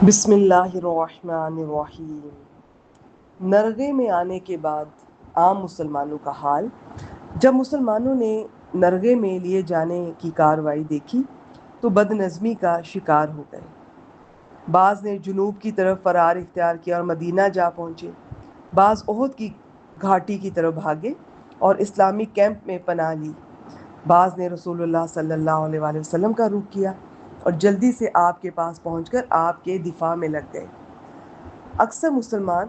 بسم اللہ الرحمن الرحیم۔ نرغے میں آنے کے بعد عام مسلمانوں کا حال۔ جب مسلمانوں نے نرغے میں لیے جانے کی کارروائی دیکھی تو بد نظمی کا شکار ہو گئے۔ بعض نے جنوب کی طرف فرار اختیار کیا اور مدینہ جا پہنچے، بعض احد کی گھاٹی کی طرف بھاگے اور اسلامی کیمپ میں پناہ لی، بعض نے رسول اللہ صلی اللہ علیہ وآلہ وسلم کا رخ کیا اور جلدی سے آپ کے پاس پہنچ کر آپ کے دفاع میں لگ گئے۔ اکثر مسلمان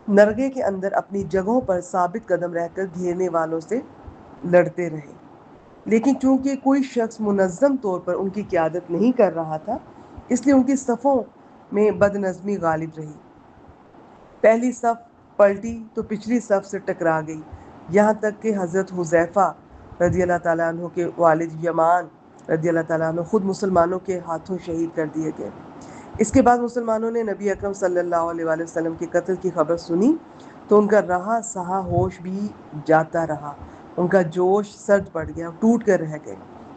نرغے کے اندر اپنی جگہوں پر ثابت قدم رہ کر گھیرنے والوں سے لڑتے رہے، لیکن چونکہ کوئی شخص منظم طور پر ان کی قیادت نہیں کر رہا تھا، اس لیے ان کی صفوں میں بد نظمی غالب رہی۔ پہلی صف پلٹی تو پچھلی صف سے ٹکرا گئی، یہاں تک کہ حضرت حذیفہ رضی اللہ تعالیٰ عنہ کے والد یمان رضی اللہ تعالیٰ عنہ خود مسلمانوں کے ہاتھوں شہید کر دیے گئے۔ اس کے بعد مسلمانوں نے نبی اکرم صلی اللہ علیہ وآلہ وسلم کے قتل کی خبر سنی تو ان کا رہا سہا ہوش بھی جاتا رہا، ان کا جوش سرد پڑ گیا، ٹوٹ کر رہ گئے،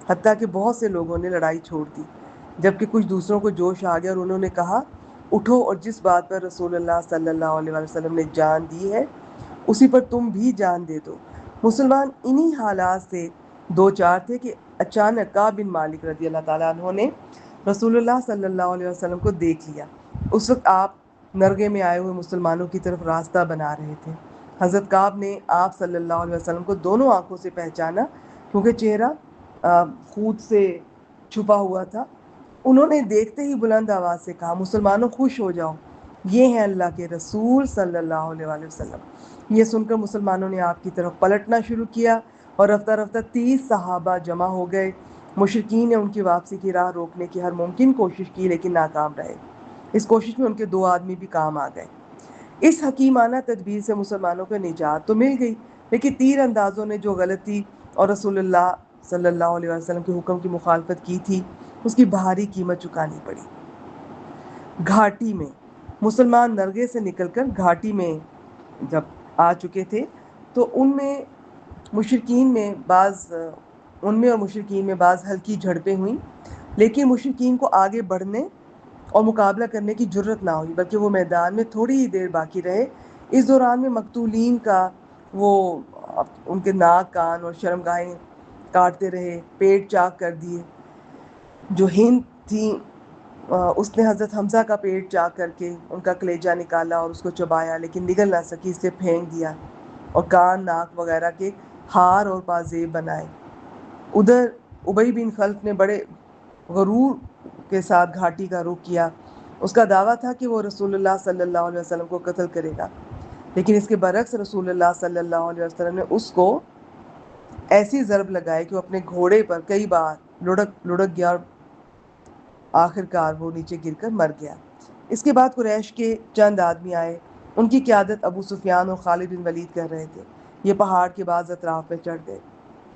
حتیٰ کہ بہت سے لوگوں نے لڑائی چھوڑ دی، جبکہ کچھ دوسروں کو جوش آ گیا اور انہوں نے کہا، اٹھو اور جس بات پر رسول اللہ صلی اللہ علیہ وآلہ وسلم نے جان دی ہے اسی پر تم بھی جان دے دو۔ مسلمان انہی حالات سے دو چار تھے کہ اچانک کعب بن مالک رضی اللہ تعالیٰ عنہ نے رسول اللہ صلی اللہ علیہ وسلم کو دیکھ لیا۔ اس وقت آپ نرغے میں آئے ہوئے مسلمانوں کی طرف راستہ بنا رہے تھے۔ حضرت کعب نے آپ صلی اللہ علیہ وسلم کو دونوں آنکھوں سے پہچانا، کیونکہ چہرہ خود سے چھپا ہوا تھا۔ انہوں نے دیکھتے ہی بلند آواز سے کہا، مسلمانوں خوش ہو جاؤ، یہ ہیں اللہ کے رسول صلی اللہ علیہ وآلہ وسلم۔ یہ سن کر مسلمانوں نے آپ کی طرف پلٹنا شروع کیا اور رفتہ رفتہ 30 صحابہ جمع ہو گئے۔ مشرکین نے ان کی واپسی کی راہ روکنے کی ہر ممکن کوشش کی لیکن ناکام رہے۔ اس کوشش میں ان کے 2 آدمی بھی کام آ گئے۔ اس حکیمانہ تدبیر سے مسلمانوں کو نجات تو مل گئی، لیکن تیر اندازوں نے جو غلطی اور رسول اللہ صلی اللہ علیہ وسلم کے حکم کی مخالفت کی تھی اس کی بھاری قیمت چکانی پڑی۔ گھاٹی میں مسلمان نرغے سے نکل کر گھاٹی میں جب آ چکے تھے تو ان میں اور مشرکین میں بعض ہلکی جھڑپیں ہوئیں، لیکن مشرکین کو آگے بڑھنے اور مقابلہ کرنے کی جرت نہ ہوئی، بلکہ وہ میدان میں تھوڑی ہی دیر باقی رہے۔ اس دوران میں مقتولین کا وہ ان کے ناک، کان اور شرمگاہیں کاٹتے رہے، پیٹ چاک کر دیے۔ جو ہند تھی اس نے حضرت حمزہ کا پیٹ چاک کر کے ان کا کلیجہ نکالا اور اس کو چبایا، لیکن نگل نہ سکی، اسے پھینک دیا اور کان، ناک وغیرہ کے ہار اور پازیب بنائے۔ ادھر ابی بن خلف نے بڑے غرور کے ساتھ گھاٹی کا رخ کیا۔ اس کا دعویٰ تھا کہ وہ رسول اللہ صلی اللہ علیہ وسلم کو قتل کرے گا، لیکن اس کے برعکس رسول اللہ صلی اللہ علیہ وسلم نے اس کو ایسی ضرب لگائی کہ وہ اپنے گھوڑے پر کئی بار لڑک گیا اور آخرکار وہ نیچے گر کر مر گیا۔ اس کے بعد قریش کے چند آدمی آئے، ان کی قیادت ابو سفیان اور خالد بن ولید کر رہے تھے۔ یہ پہاڑ کے بعض اطراف میں چڑھ گئے۔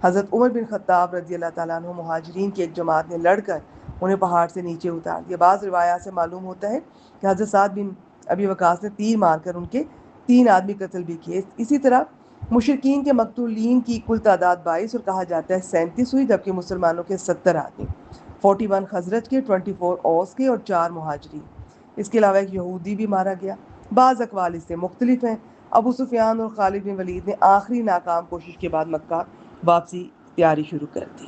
حضرت عمر بن خطاب رضی اللہ تعالیٰ عنہ مہاجرین کی ایک جماعت نے لڑ کر انہیں پہاڑ سے نیچے اتار دیا۔ بعض روایات سے معلوم ہوتا ہے کہ حضرت سعد بن ابی وقاص نے تیر مار کر ان کے 3 آدمی قتل بھی کیے۔ اسی طرح مشرکین کے مقتولین کی کل تعداد 22 اور کہا جاتا ہے 37 ہوئی، جبکہ مسلمانوں کے 70 آدمی، 41 خزرج کے، 24 اوس کے اور 4 مہاجرین۔ اس کے علاوہ ایک یہودی بھی مارا گیا۔ بعض اقوال اس سے مختلف ہیں۔ ابو سفیان اور خالد بن ولید نے آخری ناکام کوشش کے بعد مکہ واپسی تیاری شروع کر دی۔